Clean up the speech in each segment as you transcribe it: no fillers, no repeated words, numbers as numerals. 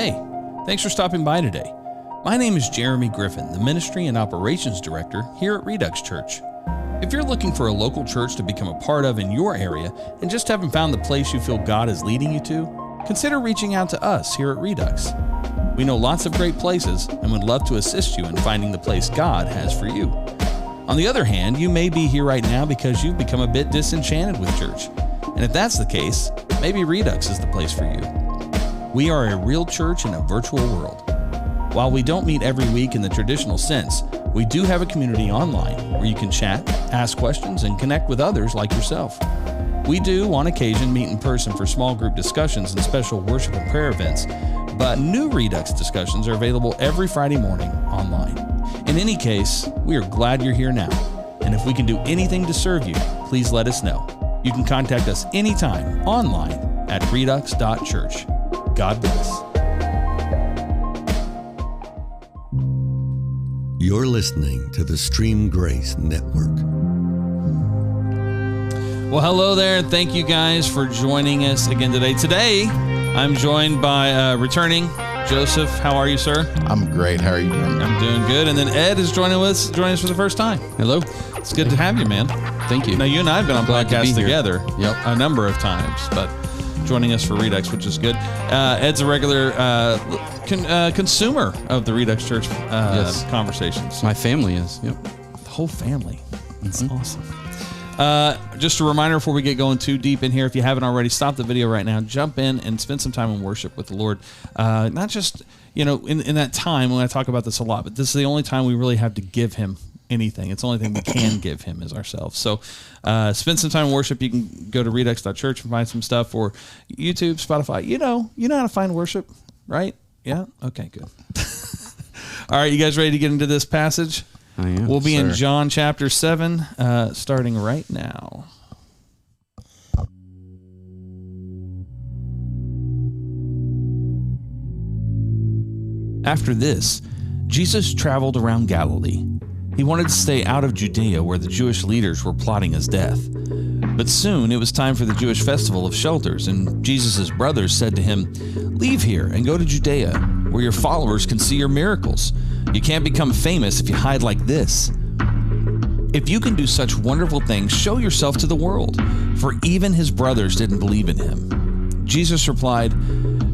Hey, thanks for stopping by today. My name is Jeremy Griffin, the Ministry and Operations Director here at Redux Church. If you're looking for a local church to become a part of in your area and just haven't found the place you feel God is leading you to, consider reaching out to us here at Redux. We know lots of great places and would love to assist you in finding the place God has for you. On the other hand, you may be here right now because you've become a bit disenchanted with church. And if that's the case, maybe Redux is the place for you. We are a real church in a virtual world. While we don't meet every week in the traditional sense, we do have a community online where you can chat, ask questions, and connect with others like yourself. We do, on occasion, meet in person for small group discussions and special worship and prayer events, but new Redux discussions are available every Friday morning online. In any case, we are glad you're here now, and if we can do anything to serve you, please let us know. You can contact us anytime online at redux.church. God bless. You're listening to the Stream Grace Network. Well, hello there, and thank you guys for joining us again today. Today, I'm joined by returning Joseph. How are you, sir? I'm great. How are you doing? I'm doing good. And then Ed is joining us for the first time. Hello. It's good to have you, man. Thank you. Now, you and I have been on podcasts together a number of times, but joining us for Redux, which is good. Ed's a regular consumer of the Redux Church conversations. My family is. Yep. The whole family. That's awesome. Just a reminder before we get going too deep in here, if you haven't already, stop the video right now, jump in and spend some time in worship with the Lord. Not just, in that time, when I talk about this a lot, but this is the only time we really have to give him anything. It's the only thing we can give him is ourselves. So spend some time in worship. You can go to redux.church and find some stuff, or YouTube, Spotify. You know how to find worship, right? Yeah? Okay, good. All right, you guys ready to get into this passage? I am. We'll be in John chapter 7, starting right now. After this, Jesus traveled around Galilee. He wanted to stay out of Judea, where the Jewish leaders were plotting his death. But soon it was time for the Jewish festival of shelters, and Jesus' brothers said to him, "Leave here and go to Judea, where your followers can see your miracles. You can't become famous if you hide like this. If you can do such wonderful things, show yourself to the world." For even his brothers didn't believe in him. Jesus replied,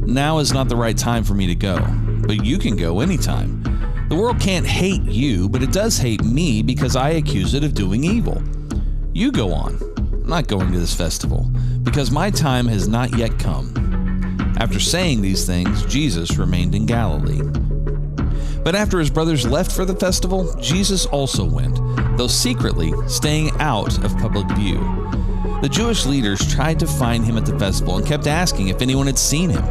"Now is not the right time for me to go, but you can go anytime. The world can't hate you, but it does hate me because I accuse it of doing evil. You go on. I'm not going to this festival, because my time has not yet come." After saying these things, Jesus remained in Galilee. But after his brothers left for the festival, Jesus also went, though secretly, staying out of public view. The Jewish leaders tried to find him at the festival and kept asking if anyone had seen him.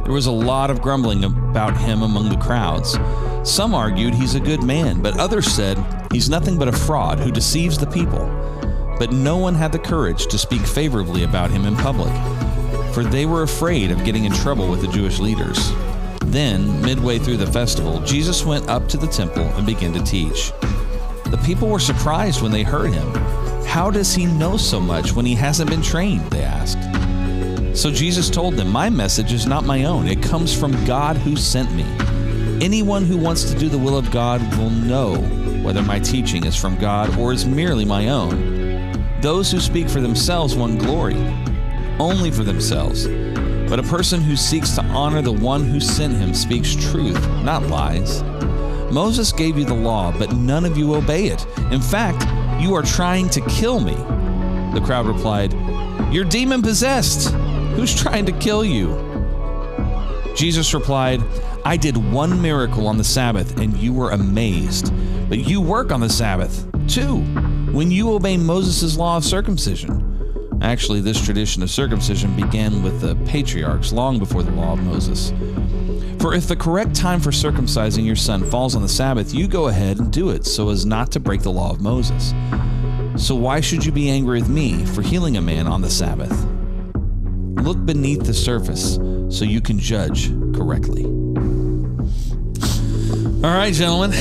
There was a lot of grumbling about him among the crowds. Some argued he's a good man, but others said he's nothing but a fraud who deceives the people. But no one had the courage to speak favorably about him in public, for they were afraid of getting in trouble with the Jewish leaders. Then, midway through the festival, Jesus went up to the temple and began to teach. The people were surprised when they heard him. "How does he know so much when he hasn't been trained?" they asked. So Jesus told them, "My message is not my own. It comes from God who sent me. Anyone who wants to do the will of God will know whether my teaching is from God or is merely my own. Those who speak for themselves want glory, only for themselves. But a person who seeks to honor the one who sent him speaks truth, not lies. Moses gave you the law, but none of you obey it. In fact, you are trying to kill me." The crowd replied, "You're demon-possessed. Who's trying to kill you?" Jesus replied, "I did one miracle on the Sabbath, and you were amazed. But you work on the Sabbath, too, when you obey Moses' law of circumcision." Actually, this tradition of circumcision began with the patriarchs long before the law of Moses. "For if the correct time for circumcising your son falls on the Sabbath, you go ahead and do it so as not to break the law of Moses. So why should you be angry with me for healing a man on the Sabbath? Look beneath the surface so you can judge correctly." All right, gentlemen.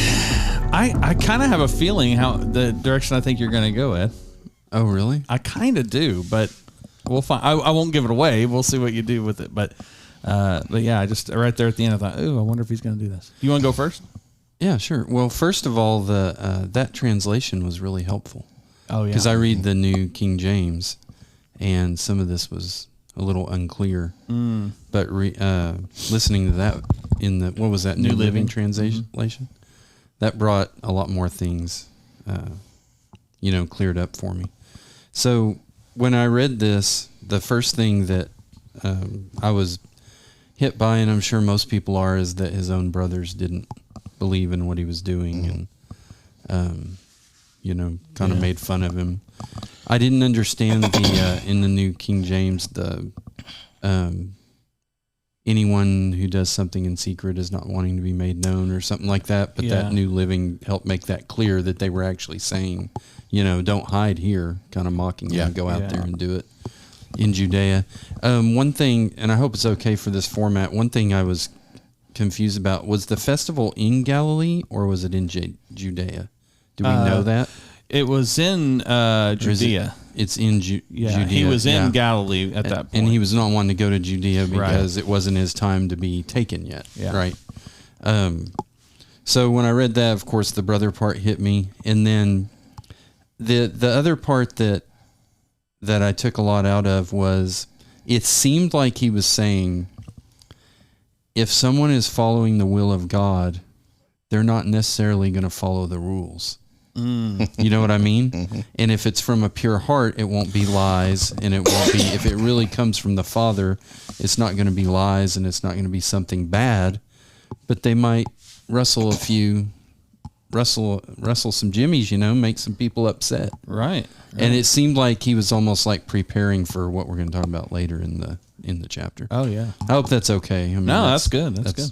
I kind of have a feeling how the direction I think you're going to go, Ed. Oh, really? I kind of do, but we'll find. I won't give it away. We'll see what you do with it. But But yeah, I just right there at the end, I thought, ooh, I wonder if he's going to do this. You want to go first? Yeah, sure. Well, first of all, that translation was really helpful. Oh, yeah. Because I read the New King James, and some of this was a little unclear. But listening to that in the, what was that, New Living Translation, that brought a lot more things, cleared up for me. So when I read this, the first thing that I was hit by, and I'm sure most people are, is that his own brothers didn't believe in what he was doing, and kind of made fun of him. I didn't understand the in the New King James, the anyone who does something in secret is not wanting to be made known, or something like that. But that New Living helped make that clear, that they were actually saying, don't hide here, kind of mocking him, go out there and do it in Judea. One thing, and I hope it's okay for this format, one thing I was confused about, was the festival in Galilee or was it in Judea? Do we know that? It was in Judea. It's in Judea. He was in Galilee at that point. And he was not wanting to go to Judea because it wasn't his time to be taken yet. Yeah. Right. So when I read that, of course, the brother part hit me. And then the other part that I took a lot out of was, it seemed like he was saying, if someone is following the will of God, they're not necessarily going to follow the rules. You know what I mean? And if it's from a pure heart, it won't be lies, and it won't be, if it really comes from the Father, it's not going to be lies, and it's not going to be something bad, but they might rustle some jimmies, make some people upset. Right. And it seemed like he was almost like preparing for what we're going to talk about later in the chapter. Oh yeah. I hope that's okay. I mean, that's good. That's good.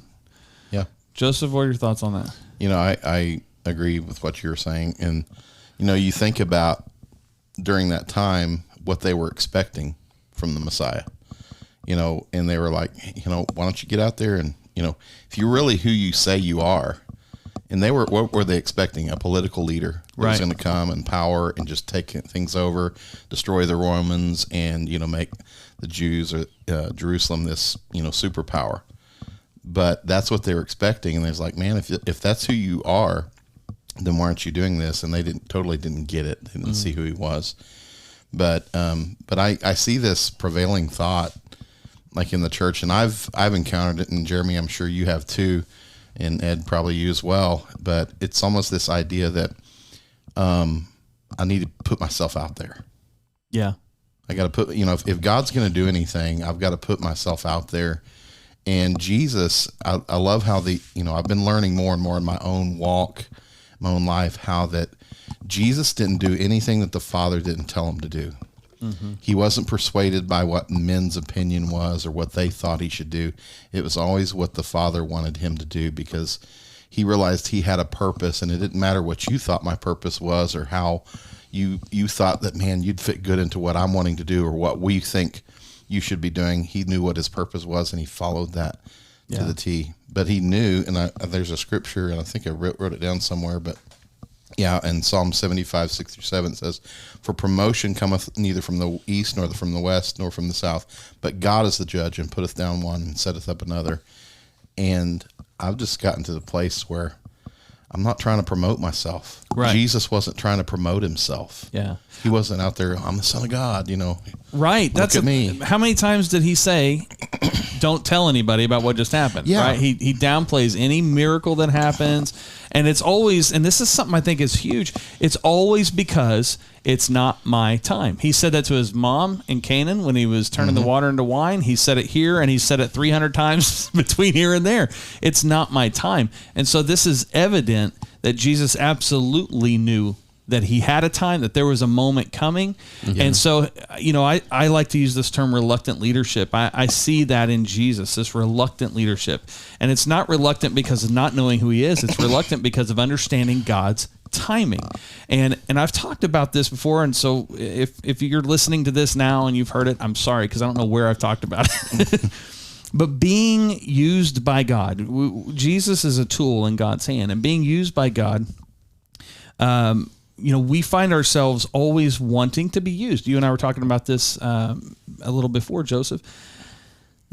Yeah. Joseph, what are your thoughts on that? I agree with what you were saying. And, you think about during that time what they were expecting from the Messiah, and they were like, why don't you get out there and, if you're really who you say you are. And what were they expecting? A political leader who was going to come and power and just take things over, destroy the Romans, and, make the Jews or Jerusalem this, superpower. But that's what they were expecting. And they was like, man, if that's who you are, then why aren't you doing this? And they totally didn't get it. They didn't see who he was. But I see this prevailing thought, like in the church, and I've encountered it, and Jeremy, I'm sure you have too, and Ed probably you as well. But it's almost this idea that I need to put myself out there. Yeah. I got to put, if God's going to do anything, I've got to put myself out there. And Jesus, I love how I've been learning more and more in my own walk, my own life, how that Jesus didn't do anything that the Father didn't tell him to do. He wasn't persuaded by what men's opinion was or what they thought he should do. It was always what the Father wanted him to do, because he realized he had a purpose, and it didn't matter what you thought my purpose was, or how you thought that, man, you'd fit good into what I'm wanting to do, or what we think you should be doing. He knew what his purpose was, and he followed that to the T. But he knew, and there's a scripture, and I think I wrote it down somewhere, but and Psalm 75, 6 through 7 says, for promotion cometh neither from the east, nor from the west, nor from the south, but God is the judge, and putteth down one, and setteth up another. And I've just gotten to the place where I'm not trying to promote myself. Right. Jesus wasn't trying to promote himself. Yeah. He wasn't out there, I'm the Son of God, Right. Look at me. How many times did he say, don't tell anybody about what just happened? Yeah. Right? He downplays any miracle that happens. And it's always, and this is something I think is huge, it's always because it's not my time. He said that to his mom in Canaan when he was turning the water into wine. He said it here, and he said it 300 times between here and there. It's not my time. And so this is evident that Jesus absolutely knew that he had a time, that there was a moment coming. And so, I like to use this term reluctant leadership. I see that in Jesus, this reluctant leadership. And it's not reluctant because of not knowing who he is. It's reluctant because of understanding God's timing. And I've talked about this before. And so if you're listening to this now and you've heard it, I'm sorry, because I don't know where I've talked about it. But being used by God, Jesus is a tool in God's hand, and being used by God, we find ourselves always wanting to be used. You and I were talking about this a little before, Joseph.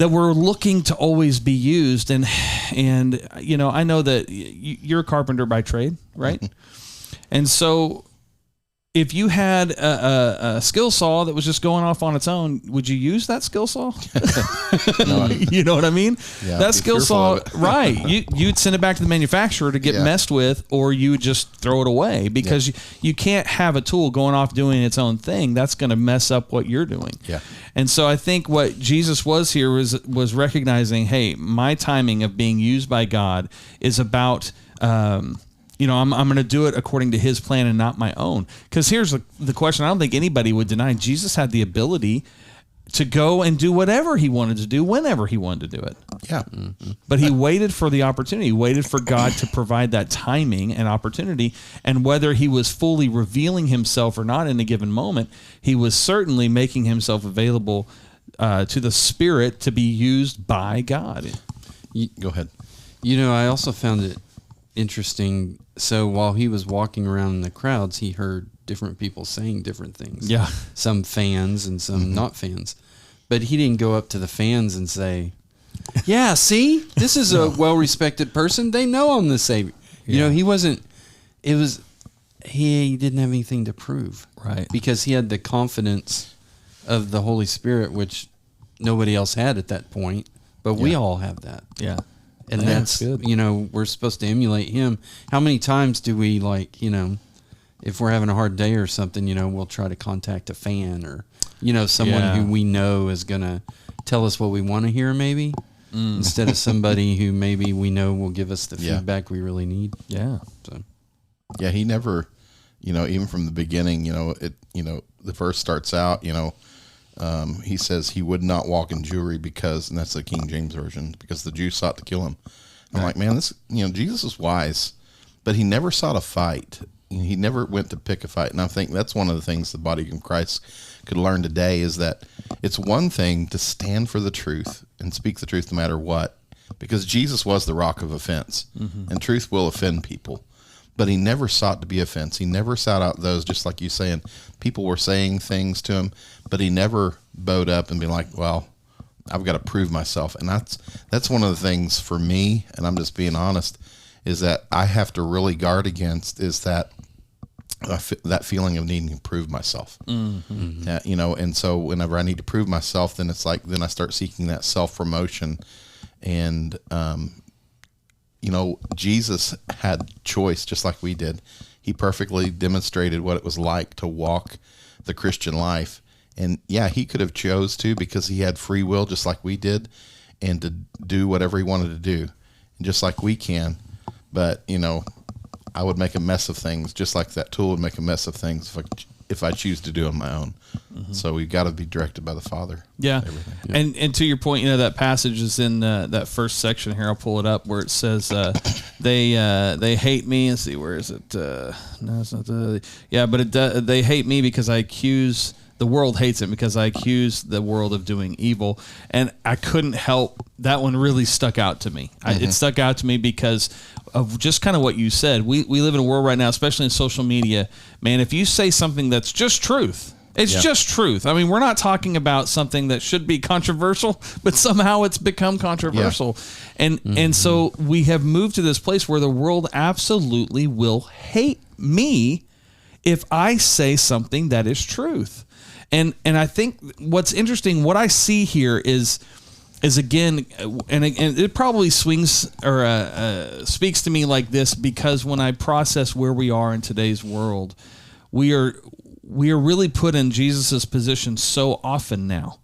that we're looking to always be used. And I know that you're a carpenter by trade, right? And so if you had a skill saw that was just going off on its own, would you use that skill saw? No, You know what I mean? Yeah, That be skill fearful saw, of it. right. You'd send it back to the manufacturer to get Yeah. messed with, or you would just throw it away, because you can't have a tool going off doing its own thing. That's going to mess up what you're doing. Yeah. And so I think what Jesus was here was recognizing, hey, my timing of being used by God is about, I'm going to do it according to his plan and not my own. Because here's the question I don't think anybody would deny. Jesus had the ability to go and do whatever he wanted to do whenever he wanted to do it. Yeah. But he waited for the opportunity. He waited for God to provide that timing and opportunity. And whether he was fully revealing himself or not in a given moment, he was certainly making himself available to the Spirit to be used by God. Go ahead. I also found it interesting. So while he was walking around in the crowds, he heard different people saying different things. Yeah. Some fans and some not fans. But he didn't go up to the fans and say, yeah, see, this is a well-respected person. They know I'm the Savior. He wasn't, he didn't have anything to prove. Right. Because he had the confidence of the Holy Spirit, which nobody else had at that point. But we all have that. Yeah. And Yeah, that's good. We're supposed to emulate him. How many times do we if we're having a hard day or something, we'll try to contact a fan or, someone who we know is going to tell us what we want to hear maybe instead of somebody who maybe we know will give us the feedback we really need. Yeah. So, Yeah. He never, even from the beginning, the verse starts out, he says he would not walk in jewelry and that's the King James Version, because the Jews sought to kill him. I'm like, man, this, Jesus is wise, but he never sought a fight. He never went to pick a fight. And I think that's one of the things the body of Christ could learn today, is that it's one thing to stand for the truth and speak the truth no matter what, because Jesus was the rock of offense, and truth will offend people. But he never sought to be offense. He never sought out those, just like you saying, people were saying things to him, but he never bowed up and be like, well, I've got to prove myself. And that's one of the things for me, and I'm just being honest, is that I have to really guard against is that feeling of needing to prove myself. And so whenever I need to prove myself, then it's like, then I start seeking that self-promotion. And, Jesus had choice just like we did. He perfectly demonstrated what it was like to walk the Christian life. And he could have chose to, because he had free will just like we did, and to do whatever he wanted to do, and just like we can. But, I would make a mess of things just like that tool would make a mess of things if I choose to do it on my own. So we've got to be directed by the Father. Yeah. And to your point, that passage is in that first section here. I'll pull it up where it says they hate me. Let's see, where is it? No, it's not but they hate me because I accuse. The world hates it because I accuse the world of doing evil. And I couldn't help, that one really stuck out to me. It stuck out to me because of just kind of what you said. We live in a world right now, especially in social media, man, if you say something that's just truth, it's just truth. I mean, we're not talking about something that should be controversial, but somehow it's become controversial. And so we have moved to this place where the world absolutely will hate me if I say something that is truth. And I think what's interesting, what I see here is again, and it probably swings or speaks to me like this, because when I process where we are in today's world, we are really put in Jesus's position so often now,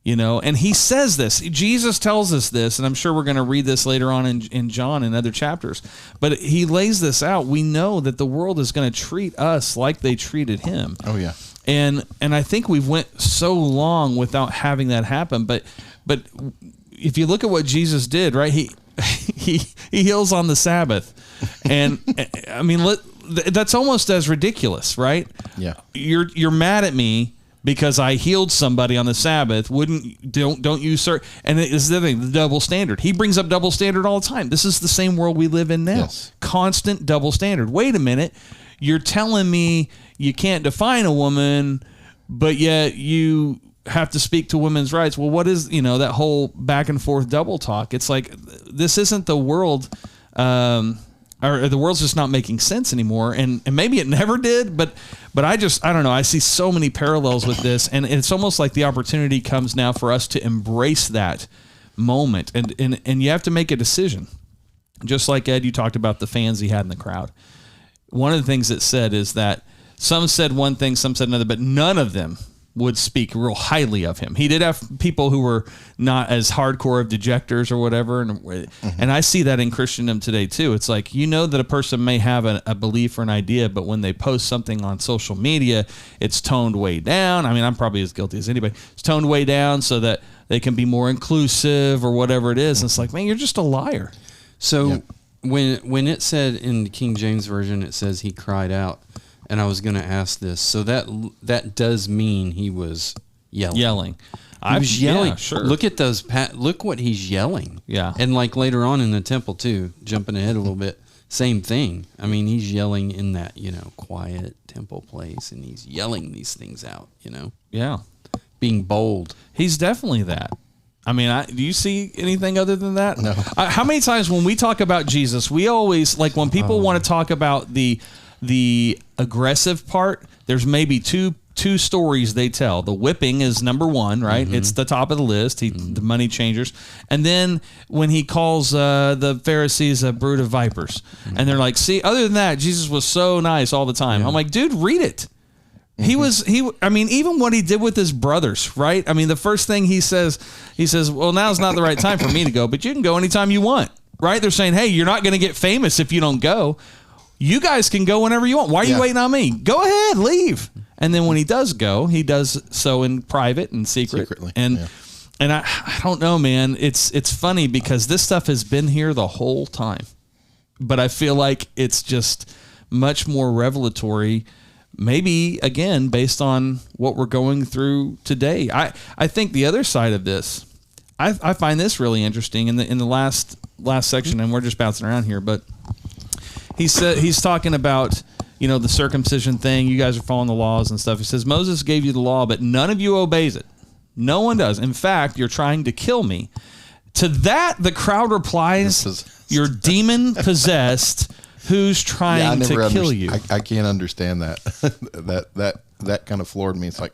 and he says this. Jesus tells us this, and I'm sure we're going to read this later on in John and other chapters, but he lays this out. We know that the world is going to treat us like they treated him. Oh yeah. And I think we've went so long without having that happen. But if you look at what Jesus did, right? He heals on the Sabbath, and I mean, that's almost as ridiculous, right? Yeah. You're mad at me because I healed somebody on the Sabbath. Don't you, sir? And it's the thing, the double standard. He brings up double standard all the time. This is the same world we live in now. Yes. Constant double standard. Wait a minute. You're telling me you can't define a woman, but yet you have to speak to women's rights. Well, what is, that whole back and forth double talk? It's like, this isn't the world, or the world's just not making sense anymore. And maybe it never did, but I don't know. I see so many parallels with this, and it's almost like the opportunity comes now for us to embrace that moment. And you have to make a decision. Just like Ed, you talked about the fans he had in the crowd. One of the things it said is that some said one thing, some said another, but none of them would speak real highly of him. He did have people who were not as hardcore of dejectors or whatever. And I see that in Christendom today too. It's like, that a person may have a belief or an idea, but when they post something on social media, it's toned way down. I mean, I'm probably as guilty as anybody. It's toned way down so that they can be more inclusive or whatever it is. And it's like, man, you're just a liar. So when it said in the King James Version, it says he cried out. And I was going to ask this. So that does mean he was yelling. He was yelling. Yeah, sure. Look at those. Look what he's yelling. Yeah. And like later on in the temple too, jumping ahead a little bit, same thing. I mean, he's yelling in that, quiet temple place, and he's yelling these things out, Yeah. being bold. He's definitely that. I mean, do you see anything other than that? No. How many times when we talk about Jesus, we always, like when people want to talk about the aggressive part, there's maybe two stories they tell. The whipping is number one, right? Mm-hmm. It's the top of the list. The money changers. And then when he calls the Pharisees a brood of vipers, and they're like, see, other than that, Jesus was so nice all the time. Yeah. I'm like, dude, read it. I mean, even what he did with his brothers, right? I mean, the first thing he says, well, now's not the right time for me to go, but you can go anytime you want, right? They're saying, hey, you're not going to get famous if you don't go. You guys can go whenever you want. Why are you waiting on me? Go ahead, leave. And then when he does go, he does so in private and secretly. And I don't know, man. It's funny because this stuff has been here the whole time, but I feel like it's just much more revelatory. Maybe again based on what we're going through today. I think the other side of this, I find this really interesting in the last section, and we're just bouncing around here, but. He's talking about, the circumcision thing. You guys are following the laws and stuff. He says, Moses gave you the law, but none of you obeys it. No one does. In fact, you're trying to kill me. To that, the crowd replies, you're demon possessed. Who's trying to kill you? I can't understand that. that kind of floored me. It's like,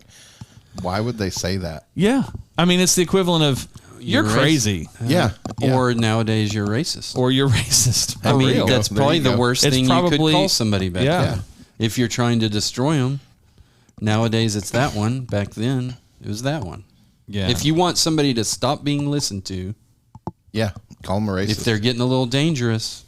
why would they say that? Yeah. I mean, it's the equivalent of, you're crazy. Yeah. Or nowadays you're racist. I mean, that's probably the worst thing you could call somebody back then. If you're trying to destroy them, nowadays it's that one. Back then it was that one. Yeah. If you want somebody to stop being listened to, call them a racist. If they're getting a little dangerous.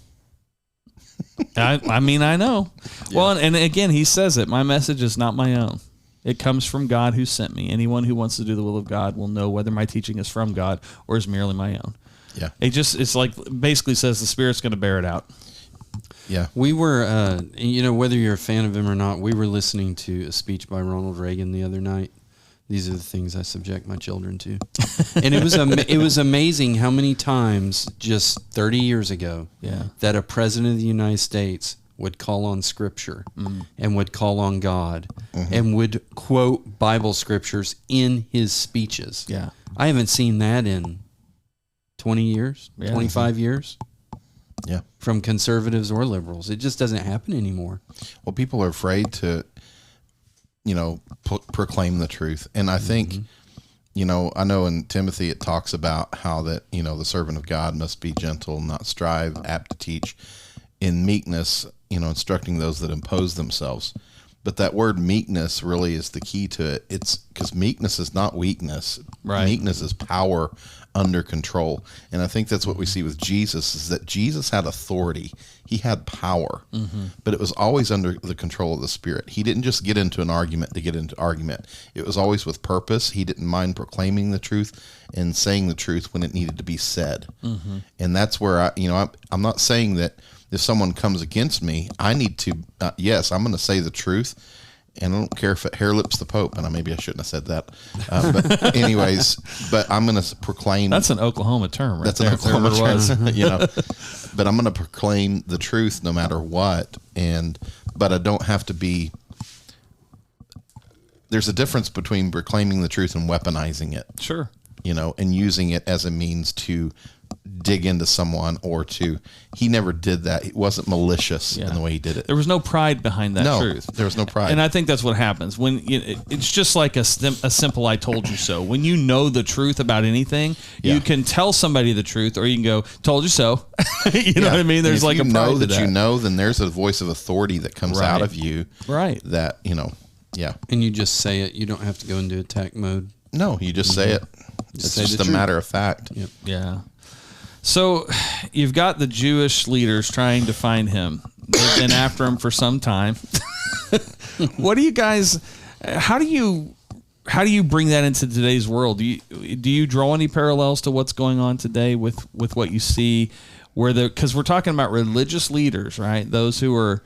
I mean, I know. Yeah. Well, and again, he says it. My message is not my own. It comes from God who sent me. Anyone who wants to do the will of God will know whether my teaching is from God or is merely my own. Yeah. It's like basically says the Spirit's going to bear it out. Yeah. We were, whether you're a fan of him or not, we were listening to a speech by Ronald Reagan the other night. These are the things I subject my children to. And it was amazing how many times just 30 years ago that a president of the United States would call on Scripture and would call on God and would quote Bible scriptures in his speeches. Yeah. I haven't seen that in 20 years, 25 years. Yeah. From conservatives or liberals. It just doesn't happen anymore. Well, people are afraid to, proclaim the truth. And I think, I know in Timothy it talks about how that, the servant of God must be gentle, not strive, apt to teach, in meekness, instructing those that impose themselves. But that word meekness really is the key to it. It's because meekness is not weakness. Right. Meekness is power under control. And I think that's what we see with Jesus, is that Jesus had authority. He had power, but it was always under the control of the Spirit. He didn't just get into an argument to get into argument. It was always with purpose. He didn't mind proclaiming the truth and saying the truth when it needed to be said. And that's where I'm not saying that if someone comes against me, I need to, yes, I'm going to say the truth. And I don't care if it hair lips the Pope. And maybe I shouldn't have said that. But anyways, but I'm going to proclaim. That's an Oklahoma term, right? That's an Oklahoma term, But I'm going to proclaim the truth no matter what. But I don't have to be there's a difference between proclaiming the truth and weaponizing it. Sure. And using it as a means to dig into someone he never did that. He wasn't malicious in the way he did it. There was no pride behind that truth. There was no pride. And I think that's what happens when it's just like a simple "I told you so." When you know the truth about anything, you can tell somebody the truth, or you can go, "Told you so." You know what I mean? There's like a pride know to that you know, then there's a voice of authority that comes out of you. Right. That And you just say it. You don't have to go into attack mode. No, you just say it. It's just a matter of fact. Yep. Yeah. So you've got the Jewish leaders trying to find him. They've been after him for some time. What do you guys? How do you bring that into today's world? Do you draw any parallels to what's going on today with what you see? Because we're talking about religious leaders, right? Those who are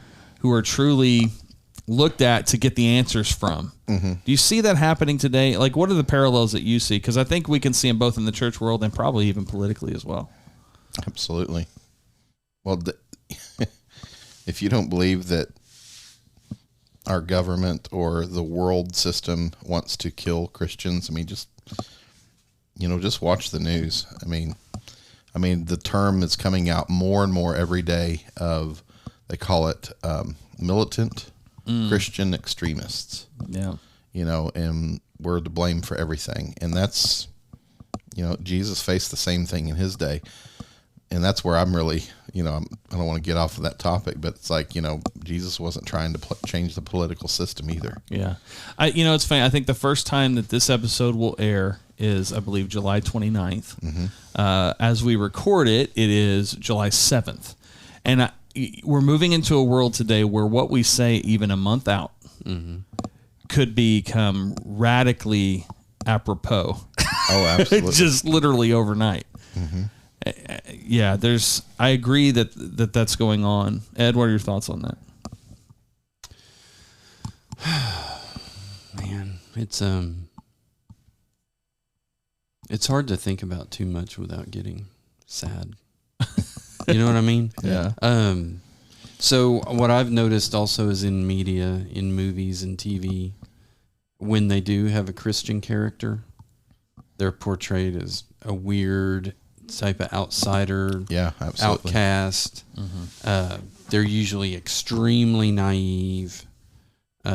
truly looked at to get the answers from. Mm-hmm. Do you see that happening today? Like, what are the parallels that you see? Because I think we can see them both in the church world and probably even politically as well. Absolutely. Well, if you don't believe that our government or the world system wants to kill Christians, I mean, just watch the news. I mean, the term is coming out more and more every day they call it militant Christian extremists. Yeah. And we're to blame for everything. And that's, Jesus faced the same thing in his day. And that's where I'm really, I don't want to get off of that topic, but it's like, Jesus wasn't trying to change the political system either. Yeah. It's funny. I think the first time that this episode will air is, I believe, July 29th. Mm-hmm. As we record it, it is July 7th. And we're moving into a world today where what we say even a month out could become radically apropos. Oh, absolutely. Just literally overnight. Mm-hmm. Yeah, I agree that's going on. Ed, what are your thoughts on that? Man, it's hard to think about too much without getting sad. You know what I mean? Yeah. So what I've noticed also is in media, in movies and TV, when they do have a Christian character, they're portrayed as a weird type of outsider, outcast. Mm-hmm. They're usually extremely naive,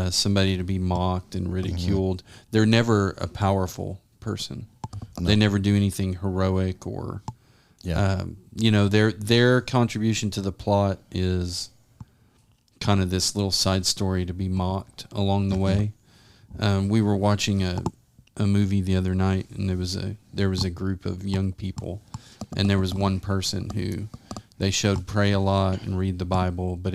somebody to be mocked and ridiculed. Mm-hmm. They're never a powerful person. No. They never do anything heroic or, their contribution to the plot is kind of this little side story to be mocked along the way. We were watching a movie the other night, and there was a group of young people, and there was one person who they showed pray a lot and read the Bible, but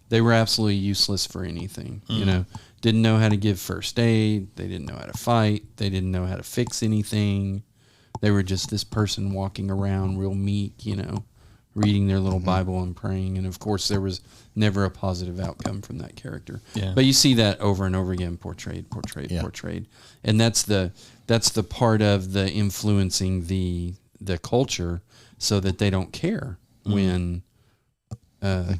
they were absolutely useless for anything. Mm. Didn't know how to give first aid. They didn't know how to fight. They didn't know how to fix anything. They were just this person walking around real meek, reading their little Bible and praying. And of course, there was never a positive outcome from that character. Yeah. But you see that over and over again, portrayed. And that's the part of the influencing the culture so that they don't care when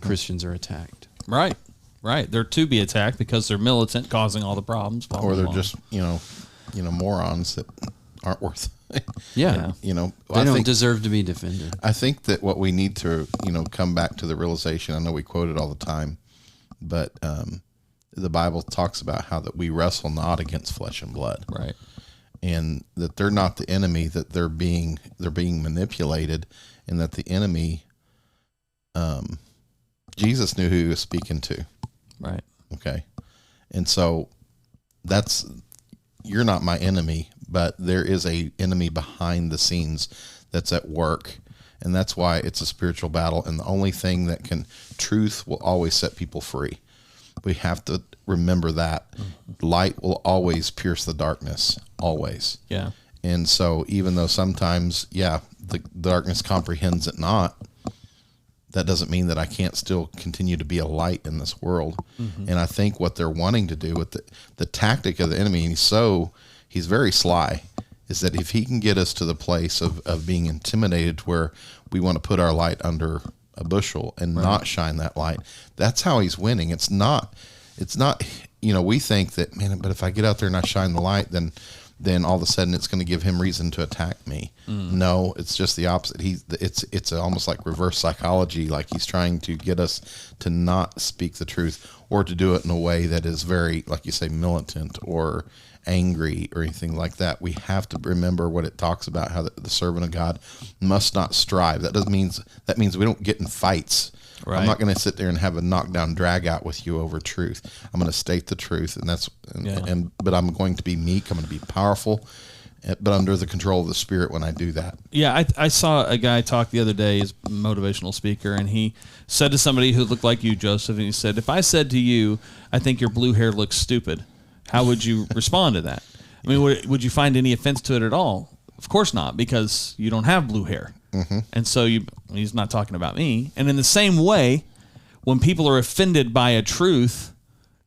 Christians are attacked. Right. They're to be attacked because they're militant, causing all the problems. Or they're just, morons that aren't worth Yeah. They don't deserve to be defended. I think that what we need to, come back to the realization, I know we quote it all the time, but the Bible talks about how that we wrestle not against flesh and blood. Right. And that they're not the enemy, that they're being manipulated, and that the enemy, Jesus knew who he was speaking to. Right. Okay. And so you're not my enemy, but there is a enemy behind the scenes that's at work. And that's why it's a spiritual battle. And the only thing truth will always set people free. We have to remember that. Mm-hmm. Light will always pierce the darkness, always. Yeah. And so even though sometimes, the darkness comprehends it not, that doesn't mean that I can't still continue to be a light in this world. Mm-hmm. And I think what they're wanting to do with the tactic of the enemy, and he's very sly, is that if he can get us to the place of being intimidated where we want to put our light under a bushel and not shine that light, that's how he's winning. It's not it's not, we think that, man, but if I get out there and I shine the light, then all of a sudden it's going to give him reason to attack me. No, it's just the opposite. It's almost like reverse psychology. Like he's trying to get us to not speak the truth, or to do it in a way that is very, like you say, militant or angry or anything like that. We have to remember what it talks about, how the servant of God must not strive. That means we don't get in fights. Right. I'm not going to sit there and have a knockdown drag out with you over truth. I'm going to state the truth, but I'm going to be meek. I'm going to be powerful, but under the control of the Spirit when I do that. Yeah, I saw a guy talk the other day, he's a motivational speaker, and he said to somebody who looked like you, Joseph, and he said, if I said to you, I think your blue hair looks stupid, how would you respond to that? I mean, would you find any offense to it at all? Of course not, because you don't have blue hair. Mm-hmm. And so he's not talking about me. And in the same way, when people are offended by a truth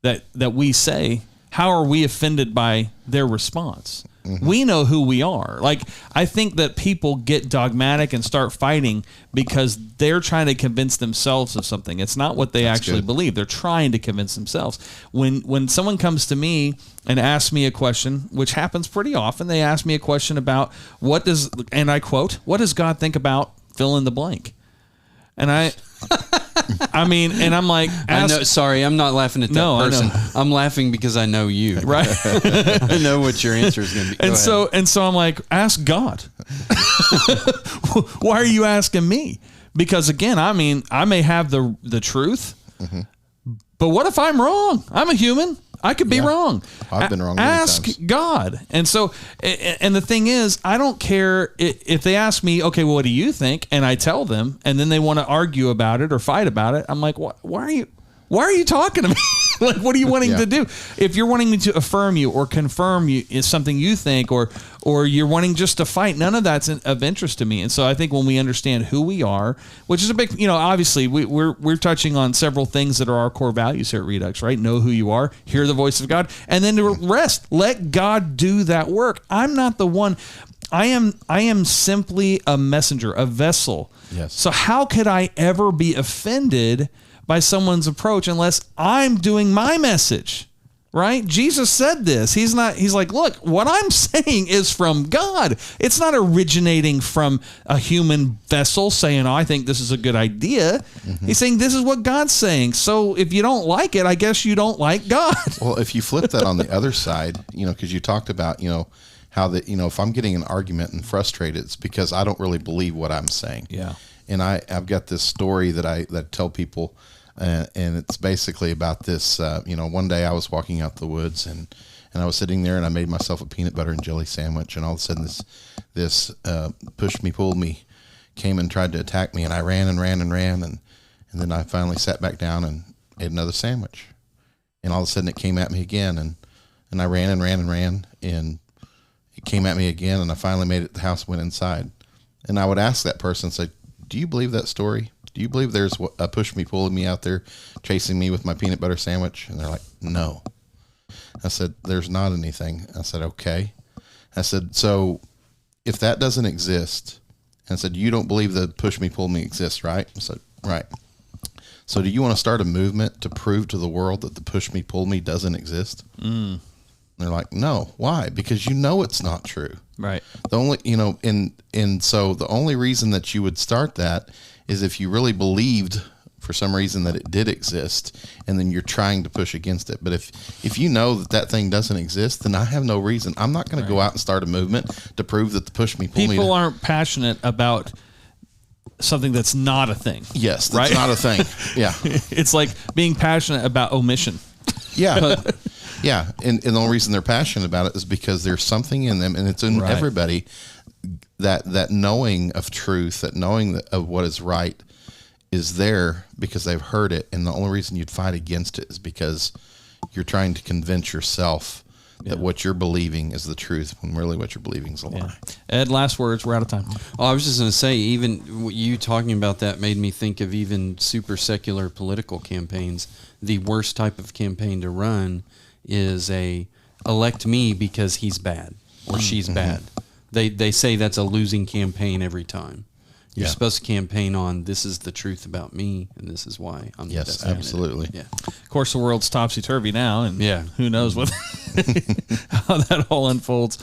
that we say, how are we offended by their response? Mm-hmm. We know who we are. Like, I think that people get dogmatic and start fighting because they're trying to convince themselves of something. It's not what they actually believe. They're trying to convince themselves. When someone comes to me and asks me a question, which happens pretty often, they ask me a question about and I quote, what does God think about fill in the blank? And and I'm like, sorry, I'm not laughing at that person. I'm laughing because I know you. Right. I know what your answer is going to be. And so I'm like, ask God. Why are you asking me? Because again, I may have the truth, mm-hmm. but what if I'm wrong? I'm a human. I could be wrong. I've been wrong. Ask God. And so, and the thing is, I don't care if they ask me, okay, well, what do you think? And I tell them, and then they want to argue about it or fight about it. I'm like, why are you talking to me? Like, what are you wanting to do? If you're wanting me to affirm you or confirm you is something you think, or you're wanting just to fight, none of that's of interest to me. And so I think when we understand who we are, which is a big, obviously we're touching on several things that are our core values here at Redux, right? Know who you are, hear the voice of God, and then to rest. Let God do that work. I'm not the one. I am simply a messenger, a vessel. Yes. So how could I ever be offended by someone's approach unless I'm doing my message, right? Jesus said this. He's like, look, what I'm saying is from God. It's not originating from a human vessel saying, I think this is a good idea. Mm-hmm. He's saying this is what God's saying. So if you don't like it, I guess you don't like God. Well, if you flip that on the other side, because you talked about, how that, if I'm getting an argument and frustrated, it's because I don't really believe what I'm saying. Yeah. And I've got this story that I tell people, and it's basically about this. One day I was walking out the woods, and I was sitting there, and I made myself a peanut butter and jelly sandwich, and all of a sudden this pushed me, pulled me, came and tried to attack me, and I ran, and then I finally sat back down and ate another sandwich, and all of a sudden it came at me again, and I ran, and it came at me again, and I finally made it to the house, went inside, and I would ask that person, say, do you believe that story? Do you believe there's a push me, pulling me out there, chasing me with my peanut butter sandwich? And they're like, no. I said, there's not anything. I said, okay. I said, so if that doesn't exist, and I said, you don't believe the push me, pull me exists, right? I said, right. So do you want to start a movement to prove to the world that the push me, pull me doesn't exist? And they're like, no. Why? Because it's not true. Right. The only, and so the only reason that you would start that is if you really believed for some reason that it did exist, and then you're trying to push against it. But if you know that thing doesn't exist, then I have no reason. I'm not going to go out and start a movement to prove that the push me, pull me. People aren't passionate about something that's not a thing. Yes, that's not a thing. Yeah. It's like being passionate about omission. Yeah. Yeah, and the only reason they're passionate about it is because there's something in them, and it's in everybody, that knowing of truth, that knowing of what is right is there because they've heard it, and the only reason you'd fight against it is because you're trying to convince yourself that what you're believing is the truth when really what you're believing is a lie. Ed, last words, we're out of time. Oh, I was just going to say, even you talking about that made me think of even super secular political campaigns. The worst type of campaign to run is elect me because he's bad or she's bad. They say that's a losing campaign every time. You're Yeah. supposed to campaign on, this is the truth about me, and this is why I'm the Yes, best candidate. absolutely. Yeah. Of course, the world's topsy-turvy now, and Yeah. who knows what how that all unfolds.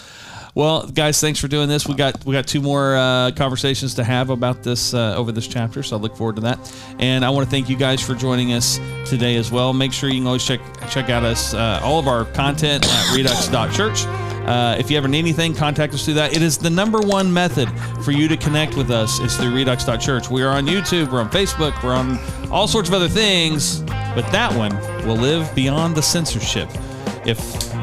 Well, guys, thanks for doing this. We got 2 more conversations to have about this over this chapter, so I look forward to that. And I want to thank you guys for joining us today as well. Make sure you can always check out us all of our content at redux.church. If you ever need anything, contact us through that. It is the number one method for you to connect with us is through redux.church. We are on YouTube, we're on Facebook, we're on all sorts of other things, but that one will live beyond the censorship, if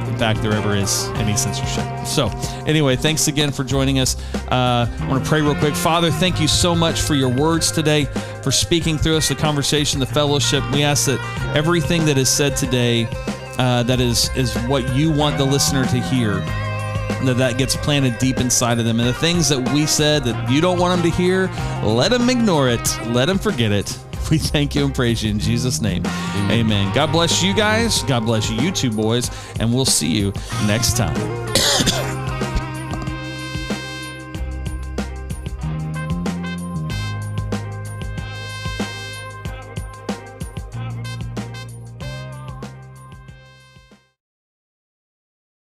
in fact there ever is any censorship. So anyway, thanks again for joining us. I want to pray real quick. Father, thank you so much for your words today, for speaking through us, the conversation, the fellowship. We ask that everything that is said today that is what you want the listener to hear, that gets planted deep inside of them. And the things that we said that you don't want them to hear, let them ignore it. Let them forget it. We thank you and praise you in Jesus' name. Amen. God bless you guys. God bless you two boys. And we'll see you next time.